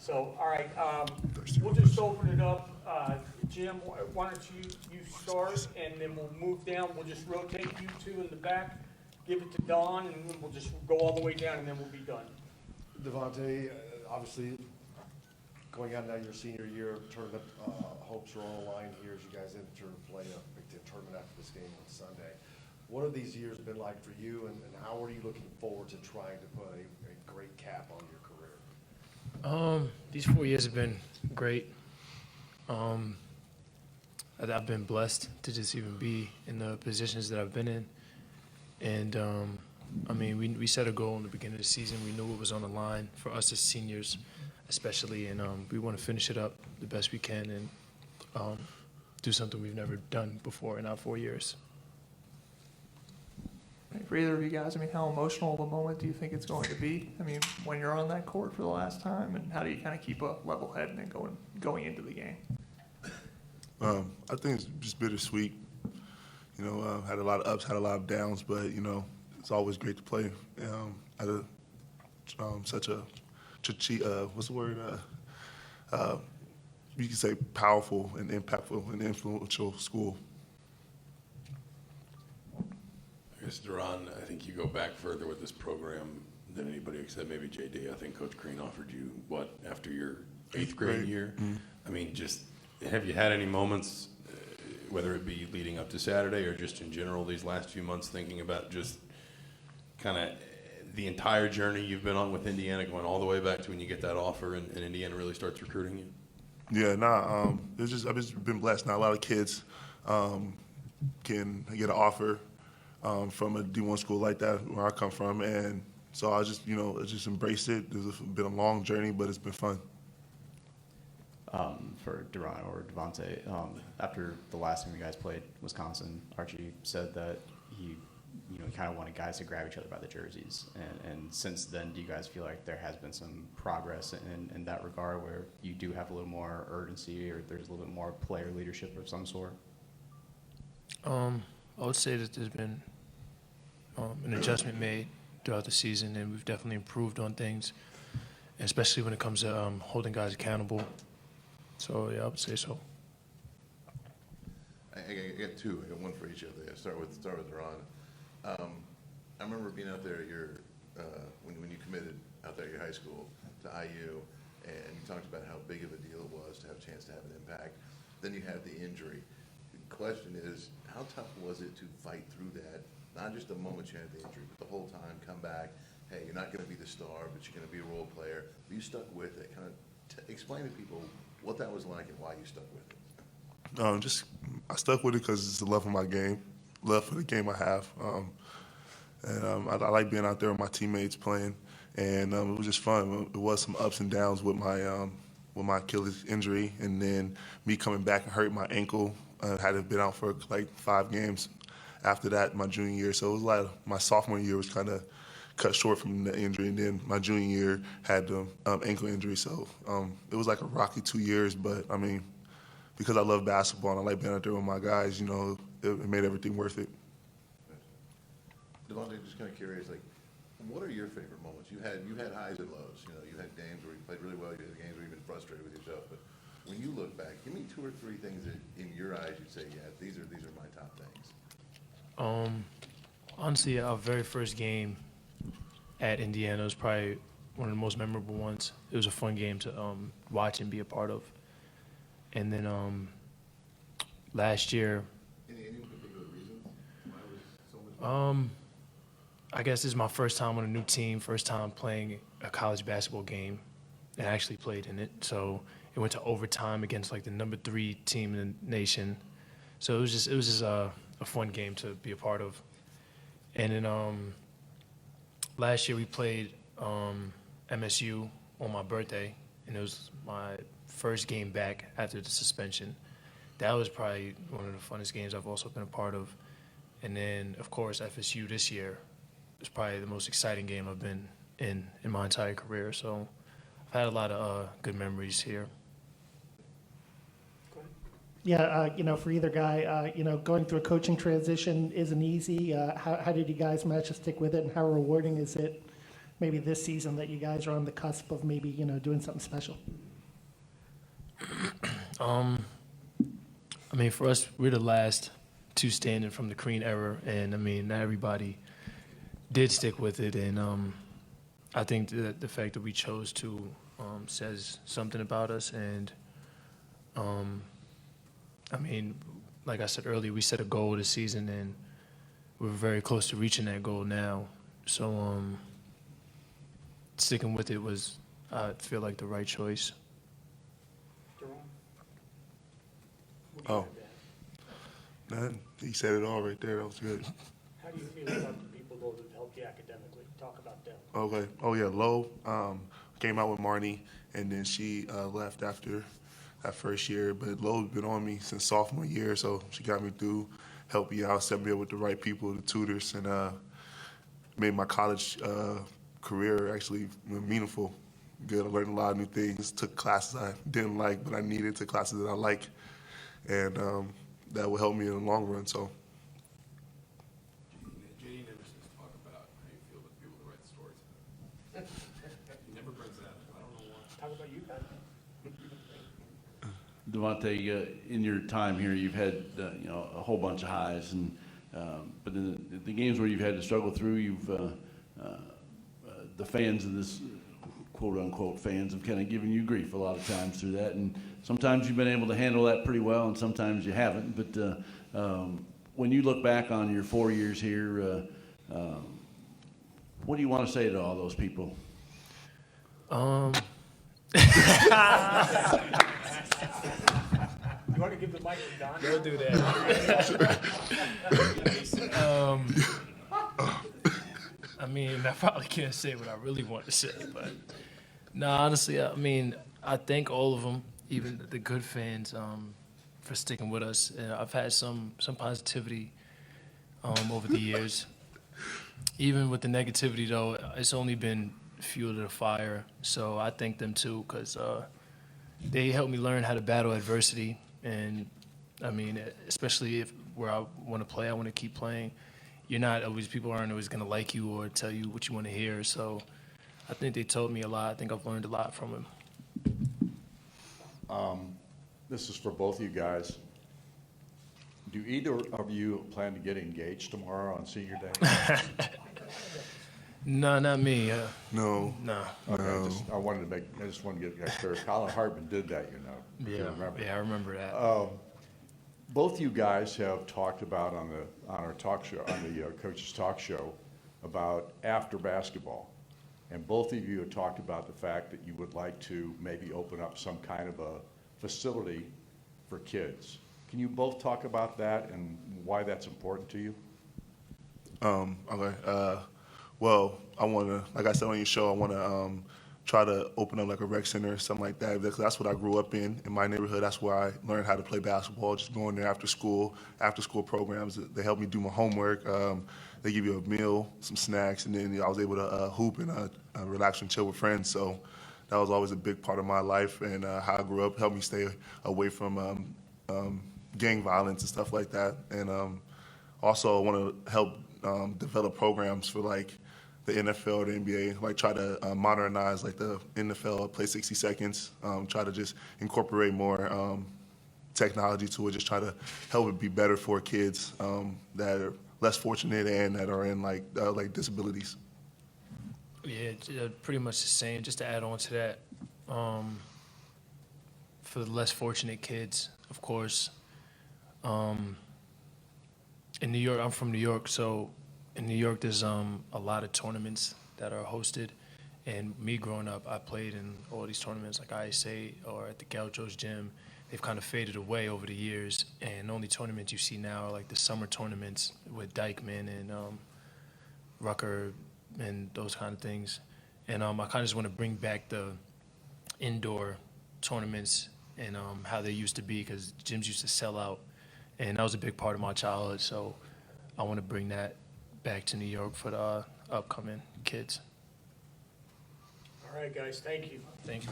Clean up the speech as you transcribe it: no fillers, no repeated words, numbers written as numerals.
So, all right, we'll just open it up. Jim, why don't you start, and then we'll move down. We'll just rotate you two in the back, give it to Don, and then we'll just go all the way down, and then we'll be done. Devonte, obviously, going on now your senior year, tournament hopes are on the line here as you guys enter and play a Big Ten tournament after this game on Sunday. What have these years been like for you, and how are you looking forward to trying to put a great cap on your career? These 4 years have been great. I've been blessed to just even be in the positions that I've been in. And, I mean, we set a goal in the beginning of the season. We knew it was on the line for us as seniors, especially, and we want to finish it up the best we can and do something we've never done before in our 4 years. For either of you guys, I mean, how emotional of a moment do you think it's going to be? I mean, when you're on that court for the last time, and how do you kind of keep a level head and then going into the game? I think it's just bittersweet. You know, had a lot of ups, had a lot of downs, but you know, it's always great to play at a such a what's the word? You can say powerful and impactful and influential school. I guess, Duran, I think you go back further with this program than anybody except maybe JD. I think Coach Green offered you, what, after your eighth grade year? Mm-hmm. I mean, just have you had any moments, whether it be leading up to Saturday or just in general these last few months, thinking about just kind of the entire journey you've been on with Indiana, going all the way back to when you get that offer and Indiana really starts recruiting you? Yeah, I've just been blessed. Now a lot of kids can get an offer from a D1 school like that where I come from, and so I just embraced it. It's been a long journey, but it's been fun. For Duran or Devonte, after the last time you guys played Wisconsin, Archie said that he kind of wanted guys to grab each other by the jerseys, and since then, do you guys feel like there has been some progress in that regard, where you do have a little more urgency, or there's a little bit more player leadership of some sort? I would say that there's been an adjustment made throughout the season, and we've definitely improved on things, especially when it comes to holding guys accountable. So, yeah, I would say so. I got two. I got one for each of you. Start with Duran. I remember being out there at your when you committed out there at your high school to IU, and you talked about how big of a deal it was to have a chance to have an impact. Then you had the injury. The question is, how tough was it to fight through that? Not just the moment you had the injury, but the whole time, come back, hey, you're not going to be the star, but you're going to be a role player. You stuck with it. Kind of explain to people what that was like and why you stuck with it. I stuck with it because it's the love of my game, love for the game I have. I like being out there with my teammates playing, and it was just fun. It was some ups and downs with my Achilles injury, and then me coming back and hurt my ankle. I had been out for like 5 games after that, my junior year. So it was like my sophomore year was kind of cut short from the injury, and then my junior year had the ankle injury. So it was like a rocky 2 years, but I mean, because I love basketball and I like being out there with my guys, it made everything worth it. Devonte, just kind of curious, like, what are your favorite moments? You had highs and lows. You had games where you played really well. You had games where you've been frustrated with yourself. But when you look back, give me 2 or 3 things that, in your eyes, you'd say, yeah, these are my top things. Honestly, our very first game at Indiana was probably one of the most memorable ones. It was a fun game to watch and be a part of. And then last year, Any particular reason why it was so much fun? I guess this is my first time on a new team, first time playing a college basketball game, and I actually played in it. So it went to overtime against like the number 3 team in the nation. So it was just a fun game to be a part of. And then last year we played MSU on my birthday, and it was my first game back after the suspension. That was probably one of the funnest games I've also been a part of. And then, of course, FSU this year was probably the most exciting game I've been in my entire career. So I've had a lot of good memories here. Yeah, for either guy, going through a coaching transition isn't easy. How did you guys manage to stick with it, and how rewarding is it maybe this season that you guys are on the cusp of maybe, doing something special? I mean, for us, we're the last two standing from the Crean era, and I mean, not everybody did stick with it, and I think that the fact that we chose to says something about us, and I mean, like I said earlier, we set a goal this season, and we're very close to reaching that goal now. So sticking with it was, I feel like, the right choice. Oh, nothing. He said it all right there. That was good. How do you feel about the people though that helped you academically? Talk about them. Okay. Oh yeah, Lo came out with Marnie, and then she left after that first year. But Lo's been on me since sophomore year, so she got me through, helped me out, set me up with the right people, the tutors, and made my college career actually meaningful. Good. I learned a lot of new things. Took classes I didn't like, but I needed. Took classes that I like, and that will help me in the long run. So. JD never seems to talk about how you feel about people that write the stories. He never brings that up. I don't know why. Talk about you guys. Devonte, in your time here, you've had a whole bunch of highs, and but in the games where you've had to struggle through, you've the fans of this quote unquote fans have kind of given you grief a lot of times through that, and sometimes you've been able to handle that pretty well, and sometimes you haven't. But when you look back on your 4 years here, what do you want to say to all those people? You want to give the mic to Don? Don't do that. I mean, I probably can't say what I really want to say, but no, honestly, I mean, I thank all of them, even the good fans, for sticking with us. And I've had some positivity over the years. Even with the negativity, though, it's only been fuel to the fire. So I thank them too, because they helped me learn how to battle adversity. And I mean, especially if where I want to play, I want to keep playing. People aren't always going to like you or tell you what you want to hear. So I think they told me a lot. I think I've learned a lot from them. This is for both of you guys. Do either of you plan to get engaged tomorrow on senior day? No, not me. No. No. Okay, No. I just wanted to get that clear. Colin Hartman did that, if you remember. Yeah, I remember that. Both you guys have talked about on our talk show, on the Coaches Talk Show, about after basketball. And both of you have talked about the fact that you would like to maybe open up some kind of a facility for kids. Can you both talk about that and why that's important to you? Okay. Well, I want to, like I said on your show, I want to try to open up like a rec center or something like that. Because that's what I grew up in my neighborhood. That's where I learned how to play basketball, just going there after school programs. They help me do my homework. They give you a meal, some snacks, and then I was able to hoop and relax and chill with friends. So that was always a big part of my life, and how I grew up helped me stay away from gang violence and stuff like that. And also I want to help develop programs for like the NFL or the NBA, like try to modernize like the NFL, play 60 seconds, try to just incorporate more technology to it, just try to help it be better for kids that are less fortunate and that are in like disabilities. Yeah, it's, pretty much the same. Just to add on to that, for the less fortunate kids, of course. In New York, I'm from New York, so in New York there's a lot of tournaments that are hosted. And me growing up, I played in all these tournaments like ISA or at the Gauchos gym. They've kind of faded away over the years, and the only tournaments you see now are like the summer tournaments with Dykeman and Rucker and those kind of things. And I kind of just want to bring back the indoor tournaments and how they used to be, because gyms used to sell out, and that was a big part of my childhood. So I want to bring that back to New York for the upcoming kids. All right, guys, thank you. Thank you.